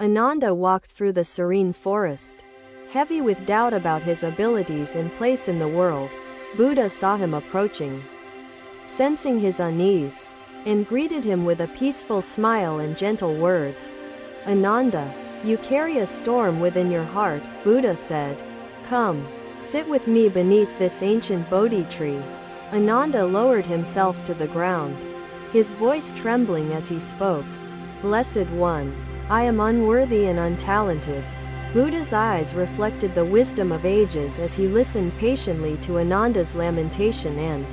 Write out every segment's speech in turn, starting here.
Ananda walked through the serene forest. Heavy with doubt about his abilities and place in the world, Buddha saw him approaching. Sensing his unease, and greeted him with a peaceful smile and gentle words. Ananda, you carry a storm within your heart, Buddha said. Come, sit with me beneath this ancient Bodhi tree. Ananda lowered himself to the ground, his voice trembling as he spoke. Blessed One, I am unworthy and untalented. Buddha's eyes reflected the wisdom of ages as he listened patiently to Ananda's lamentation and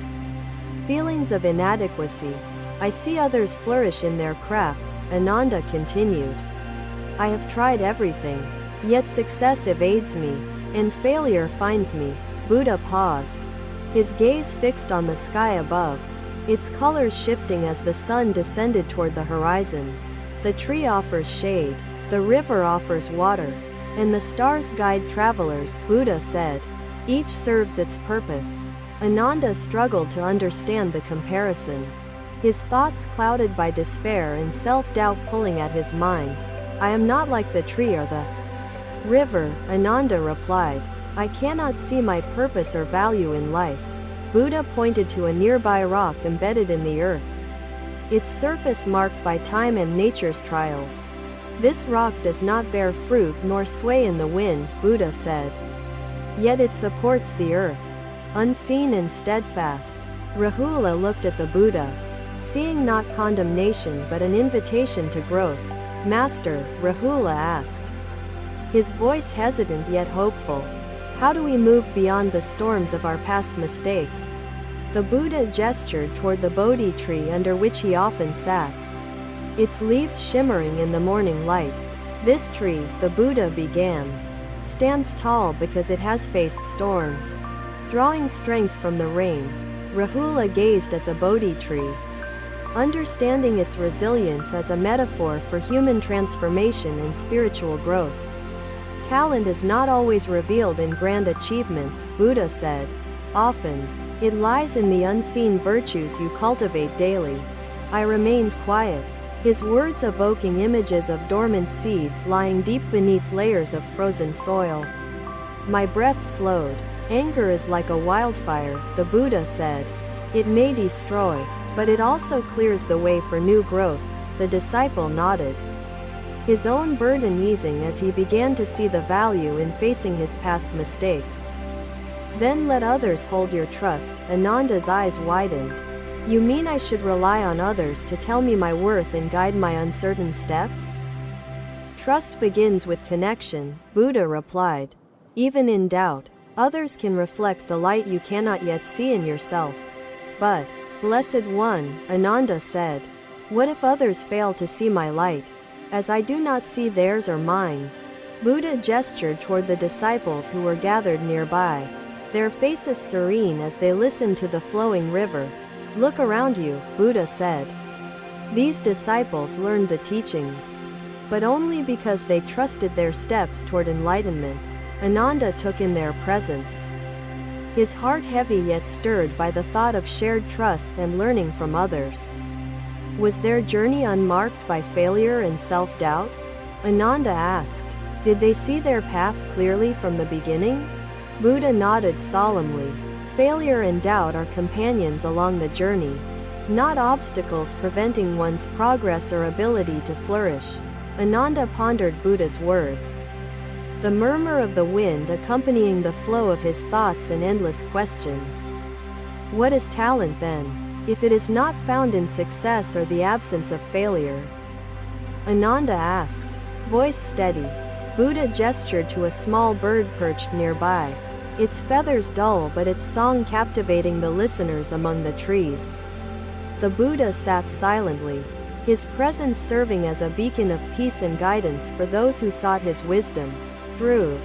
feelings of inadequacy. I see others flourish in their crafts, Ananda continued. I have tried everything, yet success evades me, and failure finds me. Buddha paused, his gaze fixed on the sky above, its colors shifting as the sun descended toward the horizon. The tree offers shade, the river offers water, and the stars guide travelers, Buddha said. Each serves its purpose. Ananda struggled to understand the comparison, his thoughts clouded by despair and self-doubt pulling at his mind. I am not like the tree or the river, Ananda replied. I cannot see my purpose or value in life. Buddha pointed to a nearby rock embedded in the earth, its surface marked by time and nature's trials. This rock does not bear fruit nor sway in the wind, Buddha said. Yet it supports the earth, unseen and steadfast. Rahula looked at the Buddha, seeing not condemnation but an invitation to growth. Master, Rahula asked, his voice hesitant yet hopeful, how do we move beyond the storms of our past mistakes? The Buddha gestured toward the Bodhi tree under which he often sat, its leaves shimmering in the morning light. This tree, the Buddha began, stands tall because it has faced storms, drawing strength from the rain. Rahula gazed at the Bodhi tree, understanding its resilience as a metaphor for human transformation and spiritual growth. Talent is not always revealed in grand achievements, Buddha said. Often, it lies in the unseen virtues you cultivate daily. I remained quiet, his words evoking images of dormant seeds lying deep beneath layers of frozen soil. My breath slowed. Anger is like a wildfire, the Buddha said. It may destroy, but it also clears the way for new growth. The disciple nodded, his own burden easing as he began to see the value in facing his past mistakes. Then let others hold your trust. Ananda's eyes widened. You mean I should rely on others to tell me my worth and guide my uncertain steps? Trust begins with connection, Buddha replied. Even in doubt, others can reflect the light you cannot yet see in yourself. But, Blessed One, Ananda said, what if others fail to see my light, as I do not see theirs or mine? Buddha gestured toward the disciples who were gathered nearby, their faces serene as they listened to the flowing river. Look around you, Buddha said. These disciples learned the teachings, but only because they trusted their steps toward enlightenment. Ananda took in their presence, his heart heavy yet stirred by the thought of shared trust and learning from others. Was their journey unmarked by failure and self-doubt? Ananda asked. Did they see their path clearly from the beginning? Buddha nodded solemnly. Failure and doubt are companions along the journey, not obstacles preventing one's progress or ability to flourish. Ananda pondered Buddha's words, the murmur of the wind accompanying the flow of his thoughts and endless questions. What is talent then, if it is not found in success or the absence of failure? Ananda asked, voice steady. Buddha gestured to a small bird perched nearby, its feathers dull but its song captivating the listeners among the trees. The Buddha sat silently, his presence serving as a beacon of peace and guidance for those who sought his wisdom. Through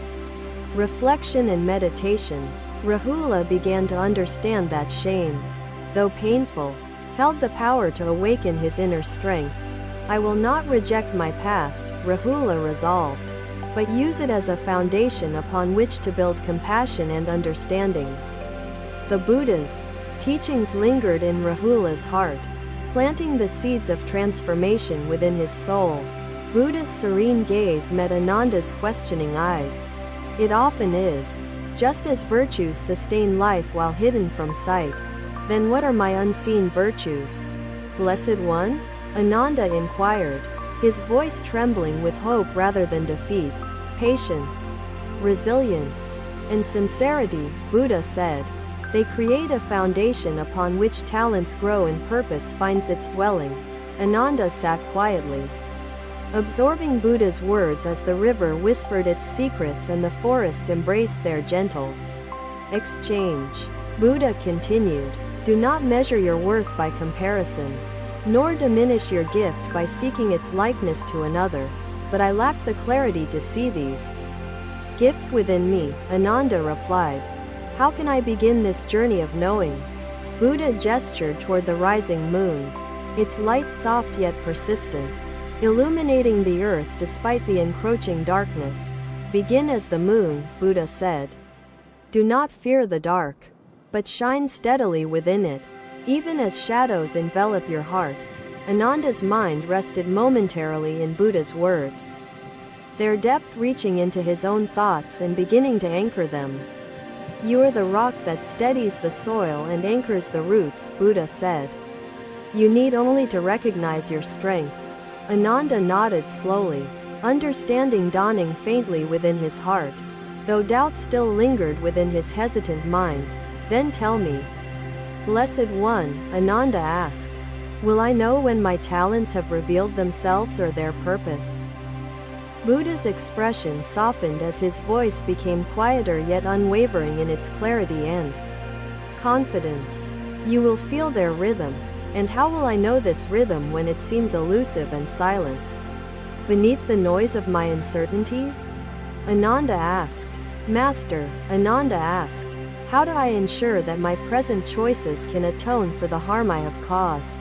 reflection and meditation, Rahula began to understand that shame, though painful, held the power to awaken his inner strength. I will not reject my past, Rahula resolved, but use it as a foundation upon which to build compassion and understanding. The Buddha's teachings lingered in Rahula's heart, planting the seeds of transformation within his soul. Buddha's serene gaze met Ananda's questioning eyes. It often is. Just as virtues sustain life while hidden from sight, then what are my unseen virtues? Blessed One? Ananda inquired, his voice trembling with hope rather than defeat. Patience, resilience, and sincerity, Buddha said. They create a foundation upon which talents grow and purpose finds its dwelling. Ananda sat quietly, absorbing Buddha's words as the river whispered its secrets and the forest embraced their gentle exchange. Buddha continued, do not measure your worth by comparison, nor diminish your gift by seeking its likeness to another, but I lack the clarity to see these gifts within me, Ananda replied. How can I begin this journey of knowing? Buddha gestured toward the rising moon, its light soft yet persistent, illuminating the earth despite the encroaching darkness. Begin as the moon, Buddha said. Do not fear the dark, but shine steadily within it, even as shadows envelop your heart. Ananda's mind rested momentarily in Buddha's words, their depth reaching into his own thoughts and beginning to anchor them. You are the rock that steadies the soil and anchors the roots, Buddha said. You need only to recognize your strength. Ananda nodded slowly, understanding dawning faintly within his heart, though doubt still lingered within his hesitant mind. Then tell me, Blessed One, Ananda asked, will I know when my talents have revealed themselves or their purpose? Buddha's expression softened as his voice became quieter yet unwavering in its clarity and confidence. You will feel their rhythm. And how will I know this rhythm when it seems elusive and silent? Beneath the noise of my uncertainties? Ananda asked. Master, Ananda asked, how do I ensure that my present choices can atone for the harm I have caused?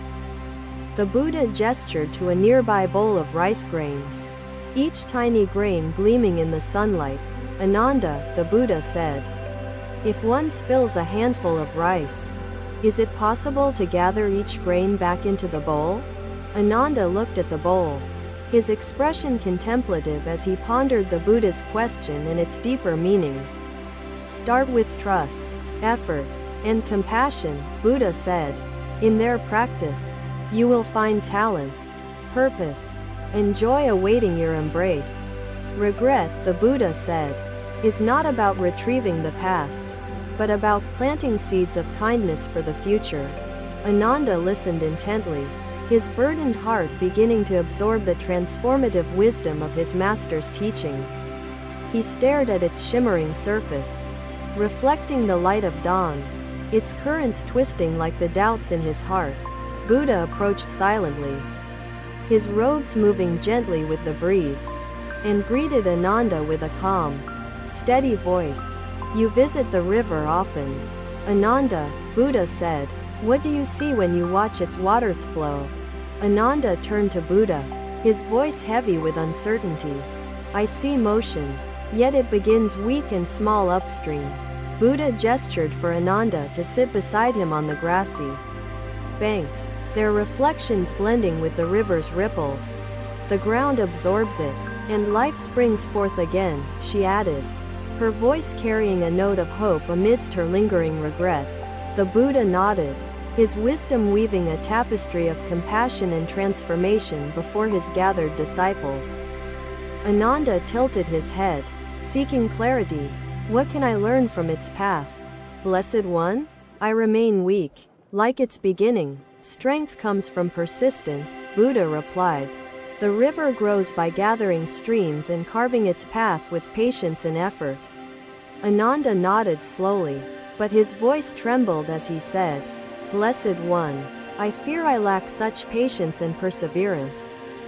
The Buddha gestured to a nearby bowl of rice grains, each tiny grain gleaming in the sunlight. Ananda, the Buddha said, if one spills a handful of rice, is it possible to gather each grain back into the bowl? Ananda looked at the bowl, his expression contemplative as he pondered the Buddha's question and its deeper meaning. Start with trust, effort, and compassion, Buddha said. In their practice, you will find talents, purpose, and joy awaiting your embrace. Regret, the Buddha said, is not about retrieving the past, but about planting seeds of kindness for the future. Ananda listened intently, his burdened heart beginning to absorb the transformative wisdom of his master's teaching. He stared at its shimmering surface, reflecting the light of dawn, its currents twisting like the doubts in his heart. Buddha approached silently, his robes moving gently with the breeze, and greeted Ananda with a calm, steady voice. You visit the river often. Ananda, Buddha said, what do you see when you watch its waters flow? Ananda turned to Buddha, his voice heavy with uncertainty. I see motion, yet it begins weak and small upstream. Buddha gestured for Ananda to sit beside him on the grassy bank, their reflections blending with the river's ripples. The ground absorbs it, and life springs forth again, she added, her voice carrying a note of hope amidst her lingering regret. The Buddha nodded, his wisdom weaving a tapestry of compassion and transformation before his gathered disciples. Ananda tilted his head, seeking clarity. What can I learn from its path? Blessed One? I remain weak, like its beginning. Strength comes from persistence, Buddha replied. The river grows by gathering streams and carving its path with patience and effort. Ananda nodded slowly, but his voice trembled as he said, Blessed One, I fear I lack such patience and perseverance.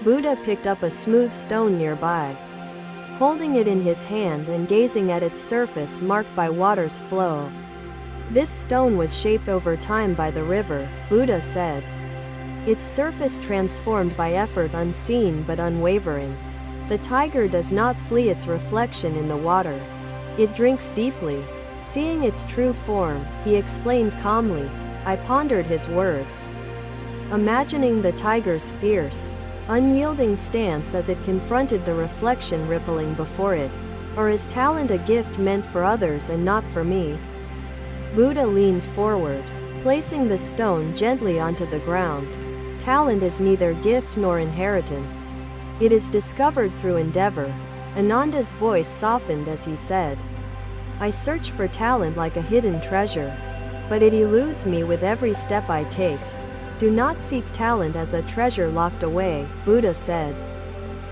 Buddha picked up a smooth stone nearby, holding it in his hand and gazing at its surface marked by water's flow. This stone was shaped over time by the river, Buddha said, its surface transformed by effort unseen but unwavering. The tiger does not flee its reflection in the water. It drinks deeply. Seeing its true form, he explained calmly. I pondered his words, imagining the tiger's fierce, unyielding stance as it confronted the reflection rippling before it. Or is talent a gift meant for others and not for me? Buddha leaned forward, placing the stone gently onto the ground. Talent is neither gift nor inheritance. It is discovered through endeavor. Ananda's voice softened as he said, I search for talent like a hidden treasure, but it eludes me with every step I take. Do not seek talent as a treasure locked away, Buddha said.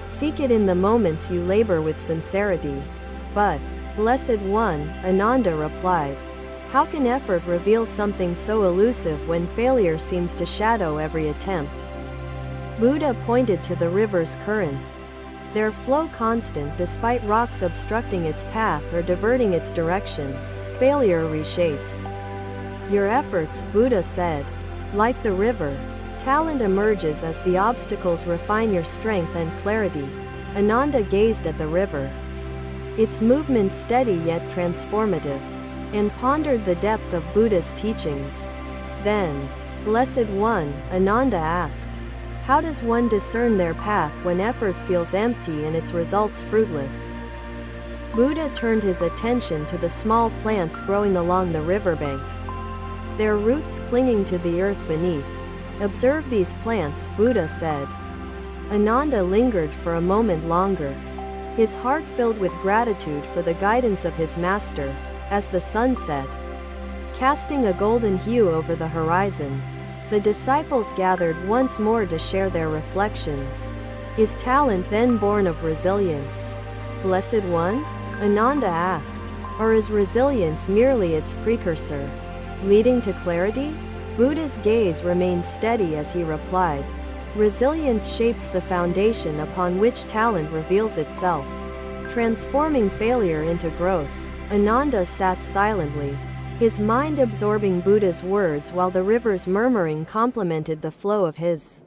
Seek it in the moments you labor with sincerity. But, Blessed One, Ananda replied, how can effort reveal something so elusive when failure seems to shadow every attempt? Buddha pointed to the river's currents. Their flow constant despite rocks obstructing its path or diverting its direction. Failure reshapes your efforts, Buddha said. Like the river, talent emerges as the obstacles refine your strength and clarity. Ananda gazed at the river, its movement steady yet transformative, and pondered the depth of Buddha's teachings. Then, Blessed One, Ananda asked, how does one discern their path when effort feels empty and its results fruitless? Buddha turned his attention to the small plants growing along the riverbank, their roots clinging to the earth beneath. Observe these plants, Buddha said. Ananda lingered for a moment longer, his heart filled with gratitude for the guidance of his master. As the sun set, casting a golden hue over the horizon, the disciples gathered once more to share their reflections. Is talent then born of resilience, Blessed One? Ananda asked. Or is resilience merely its precursor, leading to clarity? Buddha's gaze remained steady as he replied, resilience shapes the foundation upon which talent reveals itself, transforming failure into growth. Ananda sat silently, his mind absorbing Buddha's words while the river's murmuring complemented the flow of his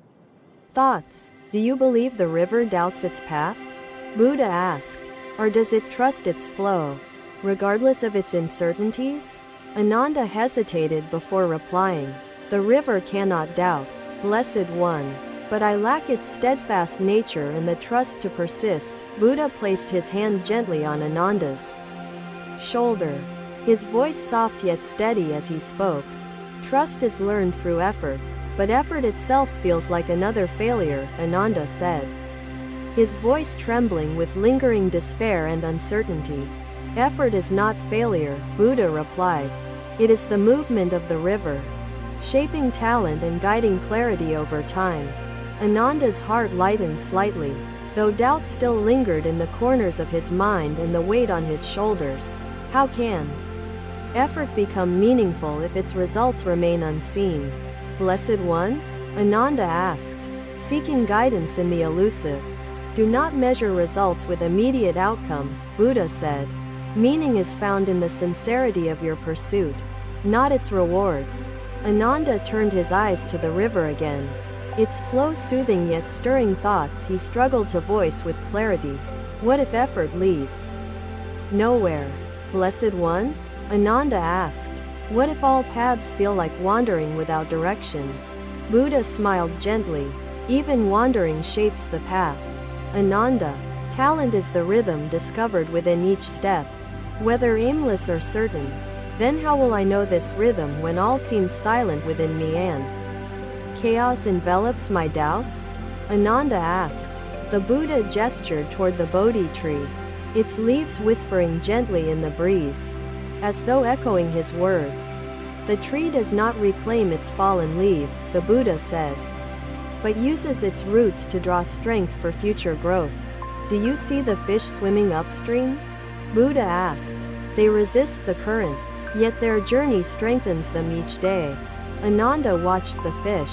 thoughts. Do you believe the river doubts its path? Buddha asked. Or does it trust its flow, regardless of its uncertainties? Ananda hesitated before replying. The river cannot doubt, Blessed One, but I lack its steadfast nature and the trust to persist. Buddha placed his hand gently on Ananda's shoulder, his voice soft yet steady as he spoke. Trust is learned through effort, but effort itself feels like another failure, Ananda said, his voice trembling with lingering despair and uncertainty. Effort is not failure, Buddha replied. It is the movement of the river, shaping talent and guiding clarity over time. Ananda's heart lightened slightly, though doubt still lingered in the corners of his mind and the weight on his shoulders. How can effort become meaningful if its results remain unseen? Blessed One? Ananda asked, seeking guidance in the elusive. Do not measure results with immediate outcomes, Buddha said. Meaning is found in the sincerity of your pursuit, not its rewards. Ananda turned his eyes to the river again, its flow soothing yet stirring thoughts he struggled to voice with clarity. What if effort leads nowhere? Blessed One? Ananda asked. What if all paths feel like wandering without direction? Buddha smiled gently. Even wandering shapes the path. Ananda, talent is the rhythm discovered within each step, whether aimless or certain. Then how will I know this rhythm when all seems silent within me and chaos envelops my doubts? Ananda asked. The Buddha gestured toward the Bodhi tree, its leaves whispering gently in the breeze, as though echoing his words. The tree does not reclaim its fallen leaves, the Buddha said, but uses its roots to draw strength for future growth. Do you see the fish swimming upstream? Buddha asked. They resist the current, yet their journey strengthens them each day. Ananda watched the fish,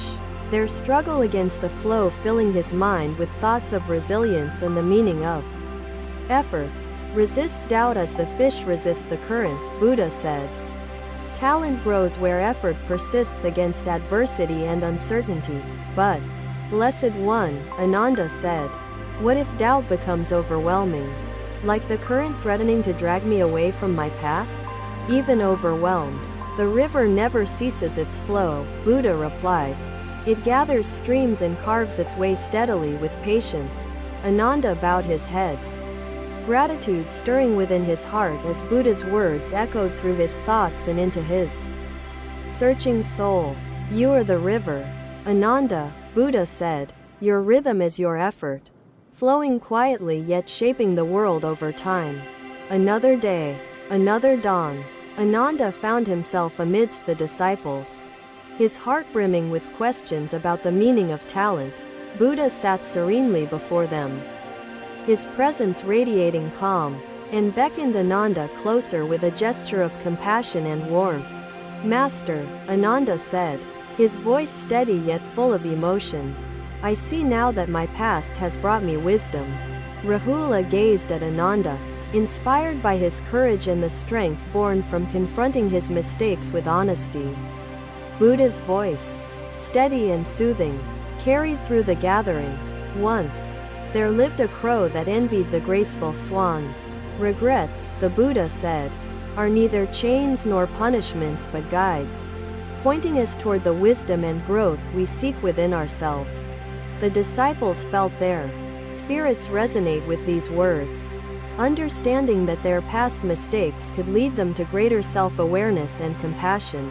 their struggle against the flow filling his mind with thoughts of resilience and the meaning of effort. Resist doubt as the fish resist the current, Buddha said. Talent grows where effort persists against adversity and uncertainty. But, Blessed One, Ananda said, what if doubt becomes overwhelming? Like the current threatening to drag me away from my path? Even overwhelmed, the river never ceases its flow, Buddha replied. It gathers streams and carves its way steadily with patience. Ananda bowed his head, gratitude stirring within his heart as Buddha's words echoed through his thoughts and into his searching soul. You are the river, Ananda, Buddha said. Your rhythm is your effort, flowing quietly yet shaping the world over time. Another day, another dawn. Ananda found himself amidst the disciples, his heart brimming with questions about the meaning of talent. Buddha sat serenely before them, his presence radiating calm, and beckoned Ananda closer with a gesture of compassion and warmth. Master, Ananda said, his voice steady yet full of emotion, I see now that my past has brought me wisdom. Rahula gazed at Ananda, inspired by his courage and the strength born from confronting his mistakes with honesty. Buddha's voice, steady and soothing, carried through the gathering. Once, there lived a crow that envied the graceful swan. Regrets, the Buddha said, are neither chains nor punishments but guides, pointing us toward the wisdom and growth we seek within ourselves. The disciples felt their spirits resonate with these words, understanding that their past mistakes could lead them to greater self-awareness and compassion.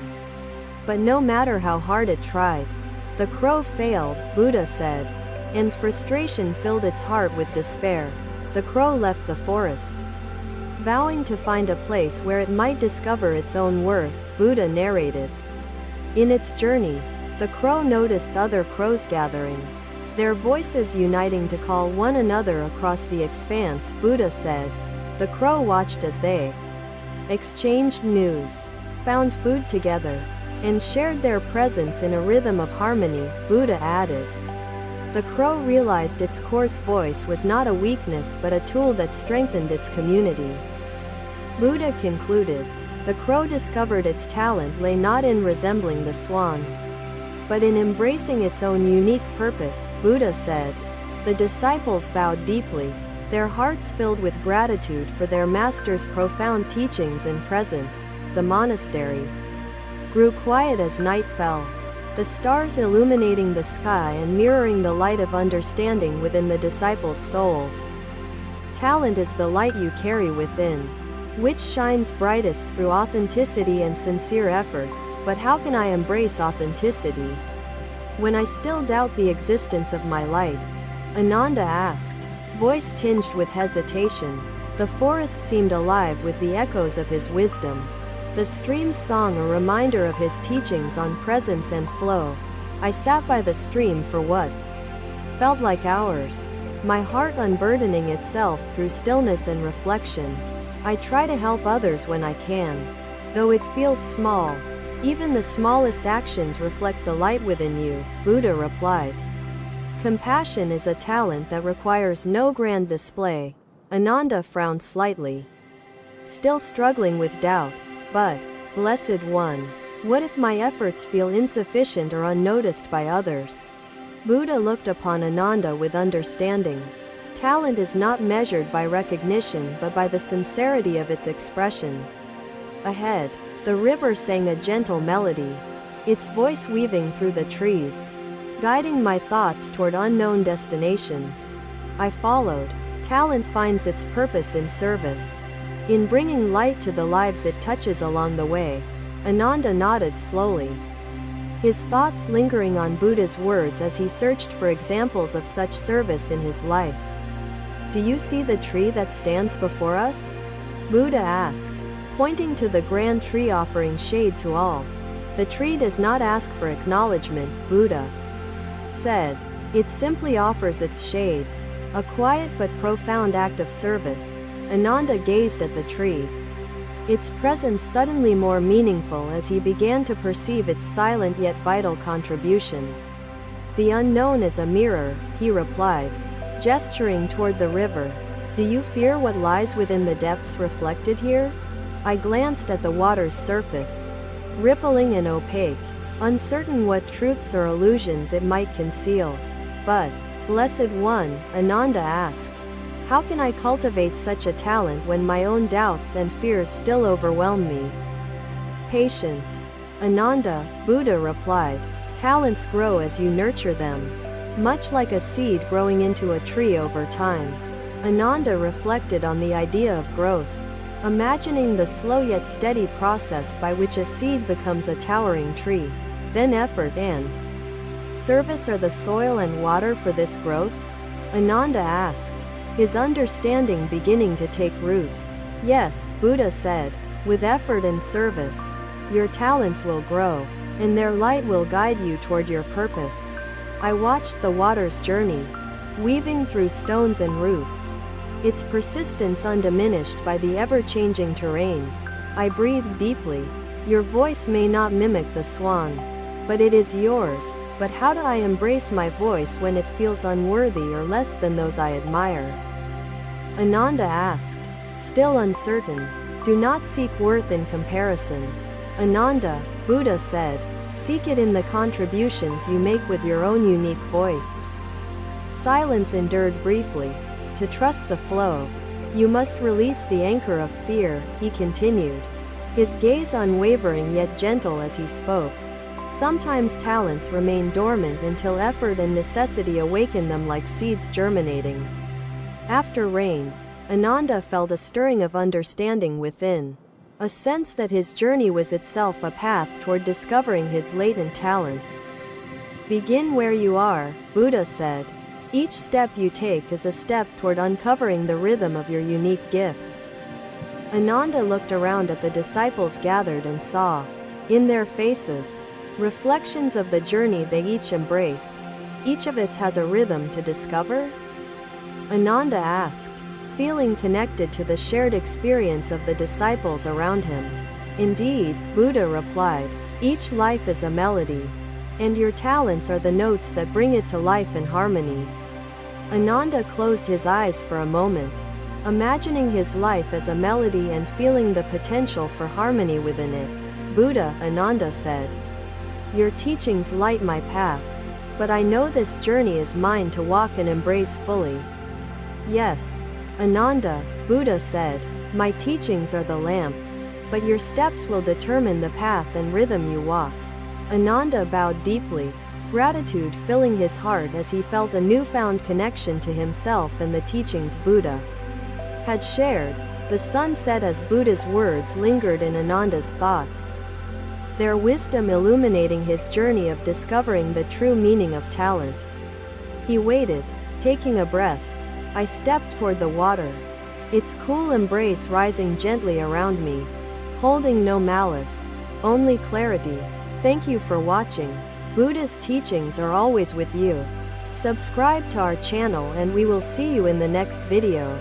But no matter how hard it tried, the crow failed, Buddha said, and frustration filled its heart with despair. The crow left the forest, vowing to find a place where it might discover its own worth, Buddha narrated. In its journey, the crow noticed other crows gathering, their voices uniting to call one another across the expanse. Buddha said. The crow watched as they exchanged news, found food together, and shared their presence in a rhythm of harmony, Buddha added. The crow realized its coarse voice was not a weakness but a tool that strengthened its community. Buddha concluded, the crow discovered its talent lay not in resembling the swan, but in embracing its own unique purpose, Buddha said. The disciples bowed deeply, their hearts filled with gratitude for their master's profound teachings and presence. The monastery grew quiet as night fell, the stars illuminating the sky and mirroring the light of understanding within the disciples' souls. Talent is the light you carry within, which shines brightest through authenticity and sincere effort. But how can I embrace authenticity when I still doubt the existence of my light? Ananda asked, voice tinged with hesitation. The forest seemed alive with the echoes of his wisdom, the stream's song a reminder of his teachings on presence and flow. I sat by the stream for what felt like hours, my heart unburdening itself through stillness and reflection. I try to help others when I can, though it feels small. Even the smallest actions reflect the light within you, Buddha replied. Compassion is a talent that requires no grand display. Ananda frowned slightly, still struggling with doubt. But, Blessed One, what if my efforts feel insufficient or unnoticed by others? Buddha looked upon Ananda with understanding. Talent is not measured by recognition but by the sincerity of its expression. Ahead, the river sang a gentle melody, its voice weaving through the trees, guiding my thoughts toward unknown destinations. I followed. Talent finds its purpose in service, in bringing light to the lives it touches along the way. Ananda nodded slowly, his thoughts lingering on Buddha's words as he searched for examples of such service in his life. Do you see the tree that stands before us? Buddha asked, pointing to the grand tree offering shade to all. The tree does not ask for acknowledgement, Buddha said. It simply offers its shade, a quiet but profound act of service. Ananda gazed at the tree, its presence suddenly more meaningful as he began to perceive its silent yet vital contribution. The unknown is a mirror, he replied, gesturing toward the river. Do you fear what lies within the depths reflected here? I glanced at the water's surface, rippling and opaque, uncertain what truths or illusions it might conceal. But, Blessed One, Ananda asked, how can I cultivate such a talent when my own doubts and fears still overwhelm me? Patience, Ananda, Buddha replied. Talents grow as you nurture them, much like a seed growing into a tree over time. Ananda reflected on the idea of growth, imagining the slow yet steady process by which a seed becomes a towering tree. Then effort and service are the soil and water for this growth? Ananda asked, his understanding beginning to take root. Yes, Buddha said, with effort and service, your talents will grow, and their light will guide you toward your purpose. I watched the water's journey, weaving through stones and roots, its persistence undiminished by the ever-changing terrain. I breathed deeply. Your voice may not mimic the swan, but it is yours. But how do I embrace my voice when it feels unworthy or less than those I admire? Ananda asked, still uncertain. Do not seek worth in comparison. Ananda, Buddha said, seek it in the contributions you make with your own unique voice. Silence endured briefly. To trust the flow, you must release the anchor of fear, he continued, his gaze unwavering yet gentle as he spoke. Sometimes talents remain dormant until effort and necessity awaken them like seeds germinating. After rain, Ananda felt a stirring of understanding within, a sense that his journey was itself a path toward discovering his latent talents. Begin where you are, Buddha said. Each step you take is a step toward uncovering the rhythm of your unique gifts. Ananda looked around at the disciples gathered and saw, in their faces, reflections of the journey they each embraced. Each of us has a rhythm to discover? Ananda asked, feeling connected to the shared experience of the disciples around him. Indeed, Buddha replied, each life is a melody, and your talents are the notes that bring it to life in harmony. Ananda closed his eyes for a moment, imagining his life as a melody and feeling the potential for harmony within it. Buddha, Ananda said, your teachings light my path, but I know this journey is mine to walk and embrace fully. Yes, Ananda, Buddha said, my teachings are the lamp, but your steps will determine the path and rhythm you walk. Ananda bowed deeply, gratitude filling his heart as he felt a newfound connection to himself and the teachings Buddha had shared. The sun set as Buddha's words lingered in Ananda's thoughts, their wisdom illuminating his journey of discovering the true meaning of talent. He waited, taking a breath. I stepped toward the water, its cool embrace rising gently around me, holding no malice, only clarity. Thank you for watching. Buddha's teachings are always with you. Subscribe to our channel and we will see you in the next video.